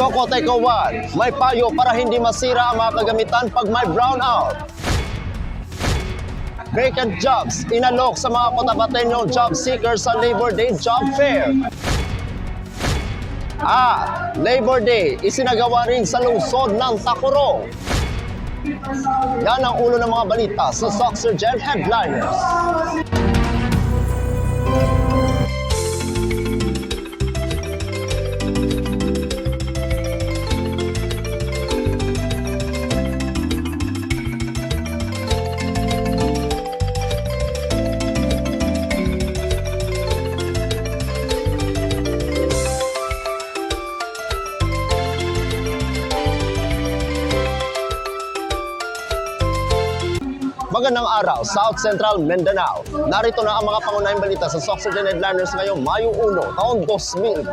Socoteco 1, may payo para hindi masira ang mga kagamitan pag may brownout. Vacant jobs, inalok sa mga Cotabateño job seekers sa Labor Day Job Fair. Labor Day, isinagawa rin sa lungsod ng Tacurong. Yan ang ulo ng mga balita sa Soxurgen Headliners. Magandang araw, South Central Mindanao. Narito na ang mga pangunahing balita sa Soxurgen Headliners ngayong Mayo 1, taon 2024.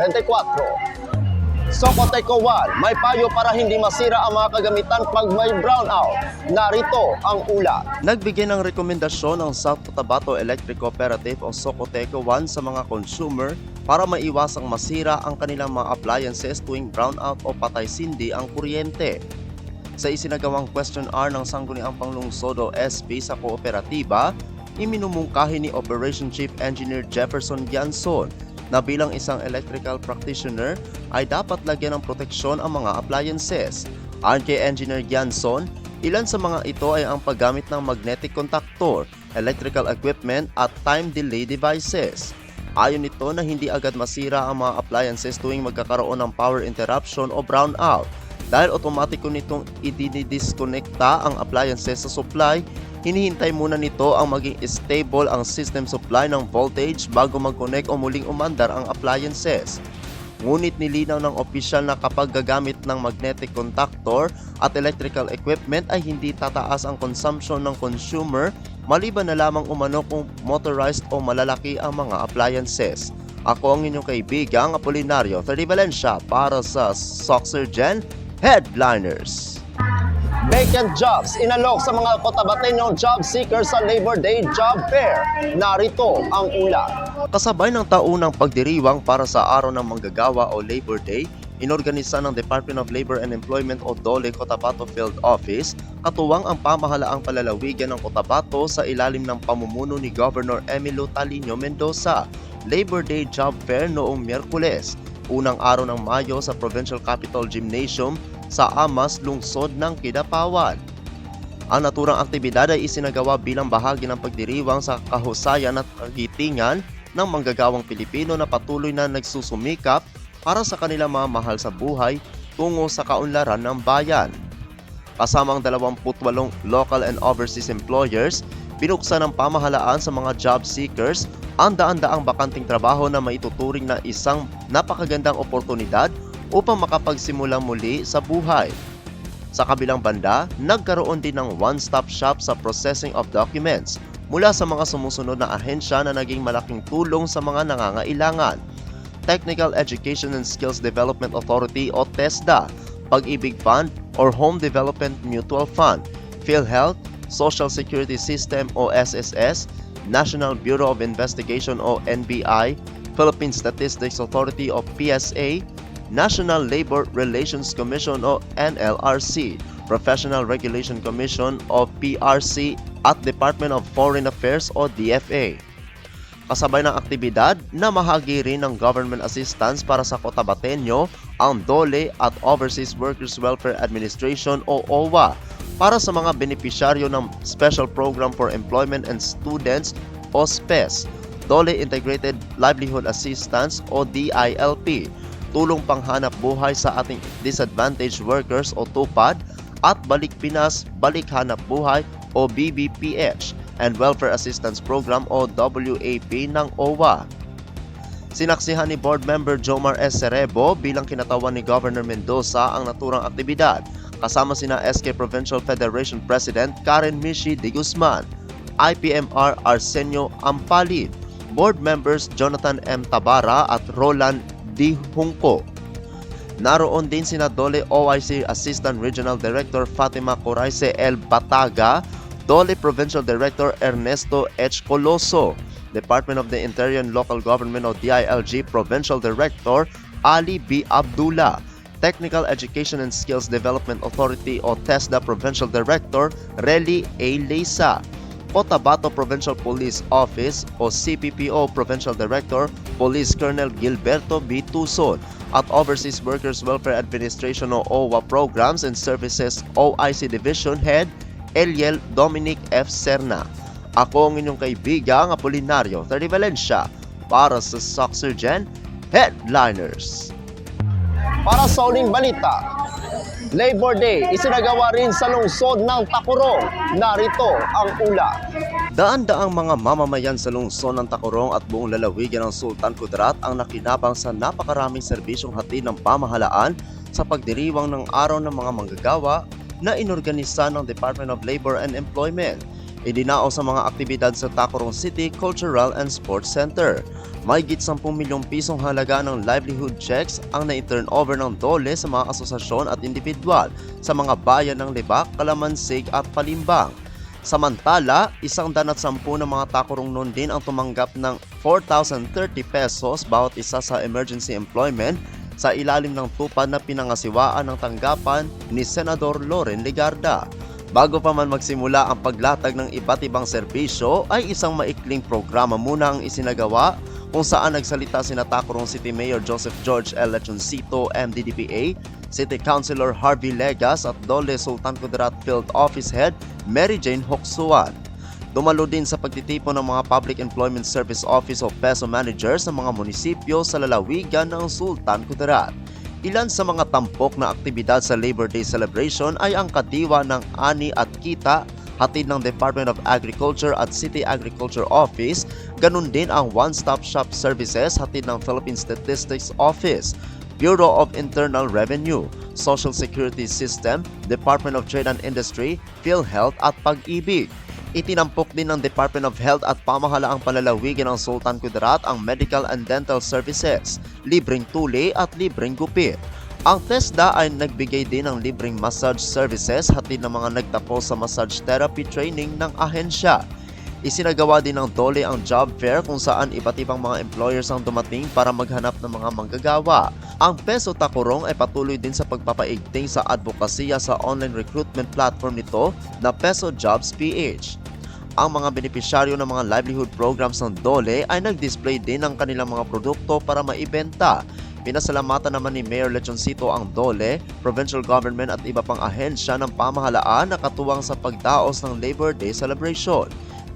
Socoteco 1, may payo para hindi masira ang mga kagamitan pag may brownout. Narito ang ulat. Nagbigay ng rekomendasyon ang South Cotabato Electric Cooperative o Socoteco 1 sa mga consumer para maiwasang masira ang kanilang mga appliances tuwing brownout o patay-sindi ang kuryente. Sa isinagawang question hour ng Sangguniang Panglungsod o SB sa kooperatiba, iminumungkahi ni Operation Chief Engineer Jefferson Gianson na bilang isang electrical practitioner ay dapat lagyan ng proteksyon ang mga appliances. Ayon kay Engineer Gianson, ilan sa mga ito ay ang paggamit ng magnetic contactor, electrical equipment at time delay devices. Ayon nito na hindi agad masira ang mga appliances tuwing magkakaroon ng power interruption o brownout. Dahil otomatiko nitong i-disconnecta ang appliances sa supply, hinihintay muna nito ang maging stable ang system supply ng voltage bago mag-connect o muling umandar ang appliances. Ngunit nilinaw ng opisyal na kapag gagamit ng magnetic contactor at electrical equipment ay hindi tataas ang consumption ng consumer maliban na lamang umano kung motorized o malalaki ang mga appliances. Ako ang inyong kaibigang Apolinario Valencia para sa Soxurgen Headliners. Vacant jobs, inalok sa mga Cotabateño job seekers sa Labor Day Job Fair. Narito ang ulat. Kasabay ng taunang pagdiriwang para sa Araw ng Manggagawa o Labor Day, inorganisa ng Department of Labor and Employment o DOLE Cotabato Field Office, katuwang ang pamahalaang palalawigan ng Cotabato sa ilalim ng pamumuno ni Governor Emilio Talino Mendoza, Labor Day Job Fair noong Miyerkules, unang araw ng Mayo sa Provincial Capitol Gymnasium sa Amas, lungsod ng Kidapawan. Ang naturang aktibidad ay isinagawa bilang bahagi ng pagdiriwang sa kahusayan at kagitingan ng manggagawang Pilipino na patuloy na nagsusumikap para sa kanilang mga mahal sa buhay tungo sa kaunlaran ng bayan. Kasamang 28 local and overseas employers, binuksan ng pamahalaan sa mga job seekers ang daan-daang bakanting trabaho na maituturing na isang napakagandang oportunidad upang makapagsimula muli sa buhay. Sa kabilang banda, nagkaroon din ng one-stop shop sa processing of documents mula sa mga sumusunod na ahensya na naging malaking tulong sa mga nangangailangan: Technical Education and Skills Development Authority o TESDA, Pag-ibig Fund or Home Development Mutual Fund, PhilHealth, Social Security System o SSS, National Bureau of Investigation o NBI, Philippine Statistics Authority o PSA, National Labor Relations Commission o NLRC, Professional Regulation Commission o PRC at Department of Foreign Affairs o DFA. Kasabay ng aktibidad, namahagi rin ng government assistance para sa Cotabateño ang DOLE at Overseas Workers Welfare Administration o OWA para sa mga benepisyaryo ng Special Program for Employment and Students o SPES, DOLE Integrated Livelihood Assistance o DILP, Tulong Panghanap Buhay sa ating Disadvantaged Workers o TUPAD, at Balik Pinas, Balik Hanap Buhay o BBPH, and Welfare Assistance Program o WAP ng OWA. Sinaksihan ni Board Member Jomar S. Cerebo bilang kinatawan ni Governor Mendoza ang naturang aktibidad, kasama sina SK Provincial Federation President Karen Mishi de Guzman, IPMR Arsenio Ampalid, Board Members Jonathan M. Tabara at Roland D. Hungko. Naroon din sina DOLE OIC Assistant Regional Director Fatima Coraise L. Bataga, DOLE Provincial Director Ernesto H. Coloso, Department of the Interior and Local Government o DILG Provincial Director Ali B. Abdullah, Technical Education and Skills Development Authority o TESDA Provincial Director Relly A. Leysa, Cotabato Provincial Police Office o CPPO Provincial Director Police Colonel Gilberto B. Tuson at Overseas Workers Welfare Administration o OWA Programs and Services OIC Division Head Eliel Dominic F. Serna. Ako ang inyong kaibigang Apolinario Valencia para sa Soxurgen Headliners. Para sa uling balita, Labor Day isinagawa rin sa lungsod ng Tacurong. Narito ang ula. Daan-daang mga mamamayan sa lungsod ng Tacurong at buong lalawigan ng Sultan Kudarat ang nakinabang sa napakaraming serbisyong hatid ng pamahalaan sa pagdiriwang ng Araw ng mga Manggagawa na inorganisa ng Department of Labor and Employment. Idinao sa mga aktibidad sa Tacurong City Cultural and Sports Center. Mahigit 10 milyong pisong halaga ng livelihood checks ang na-turnover ng DOLE sa mga asosasyon at individual sa mga bayan ng Libak, Calamansig at Palimbang. Samantala, 110 ng mga Tacurong noon din ang tumanggap ng 4,030 pesos bawat isa sa emergency employment sa ilalim ng tupad na pinangasiwaan ng tanggapan ni Senador Loren Legarda. Bago pa man magsimula ang paglatag ng iba't ibang serbisyo ay isang maikling programa muna ang isinagawa kung saan nagsalita sina Tacurong City Mayor Joseph George L. Lechoncito, MDDPA, City Councilor Harvey Legas at DOLE Sultan Kudarat Field Office Head Mary Jane Hoksuan. Dumalo din sa pagtitipon ng mga Public Employment Service Office o PESO managers ng mga munisipyo sa lalawigan ng Sultan Kudarat. Ilan sa mga tampok na aktibidad sa Labor Day celebration ay ang kadiwa ng ani at kita hatid ng Department of Agriculture at City Agriculture Office, ganun din ang one-stop shop services hatid ng Philippine Statistics Office, Bureau of Internal Revenue, Social Security System, Department of Trade and Industry, PhilHealth at Pag-ibig. Itinampok din ng Department of Health at pamahalaang palalawigan ng Sultan Kudarat ang medical and dental services, libreng tuli at libreng gupit. Ang TESDA ay nagbigay din ng libreng massage services hatid ng mga nagtapos sa massage therapy training ng ahensya. Isinagawa din ng DOLE ang job fair kung saan iba't ibang mga employers ang dumating para maghanap ng mga manggagawa. Ang PESO Tacurong ay patuloy din sa pagpapaigting sa advokasya sa online recruitment platform nito na PESO Jobs PH. Ang mga benepisyaryo ng mga livelihood programs ng DOLE ay nag-display din ng kanilang mga produkto para maibenta. Pinasalamatan naman ni Mayor Lechoncito ang DOLE, provincial government at iba pang ahensya ng pamahalaan na katuwang sa pagdaos ng Labor Day celebration.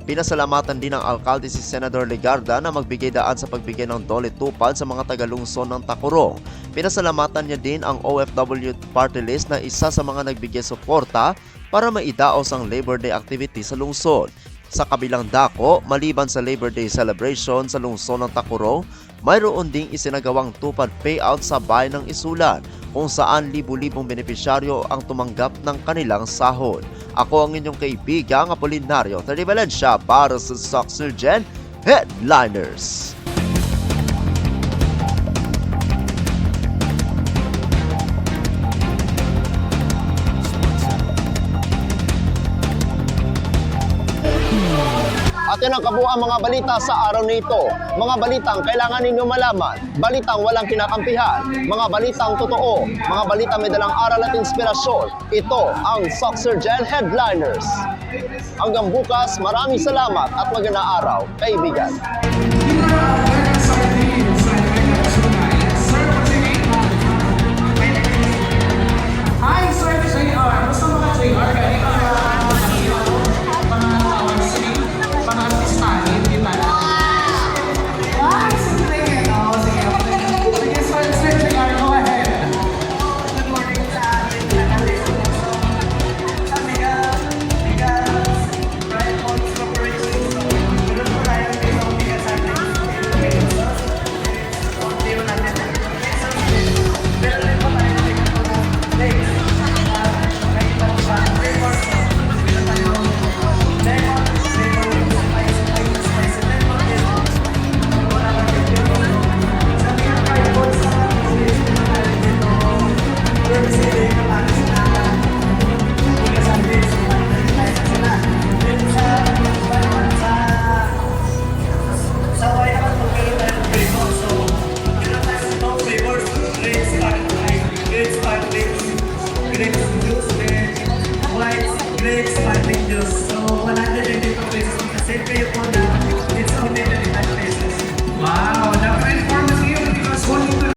Pinasalamatan din ng alkalde si Senador Legarda na magbigay daan sa pagbigay ng DOLE tupad sa mga tagalungsod ng Tacurong. Pinasalamatan niya din ang OFW party list na isa sa mga nagbigay suporta para maidaos ang Labor Day activity sa lungsod. Sa kabilang dako, maliban sa Labor Day celebration sa lungsod ng Tacurong, mayroon ding isinagawang tupad payout sa bayan ng Isulan kung saan libu-libong benepisyaryo ang tumanggap ng kanilang sahod. Ako ang inyong kaibigang Apolinario Valencia para sa Soxurgen Headliners. At yan ang kabuuan mga balita sa araw na ito. Mga balitang kailangan ninyo malaman, balitang walang kinakampihan, mga balitang totoo, mga balitang may dalang aral at inspirasyon. Ito ang Soxurgen Headliners. Hanggang bukas, maraming salamat at magandang araw, kaibigan. Hi, Sir JR. Basta mga JR, galing ka mga tawag sing, mga artistahin, di ba? Ay, sige. Sige, Sir JR, go ahead. Good morning sa ating Bright Horns Corporation. Ganun po tayo may mga sa ating juice and white grapes sparkling juice. So,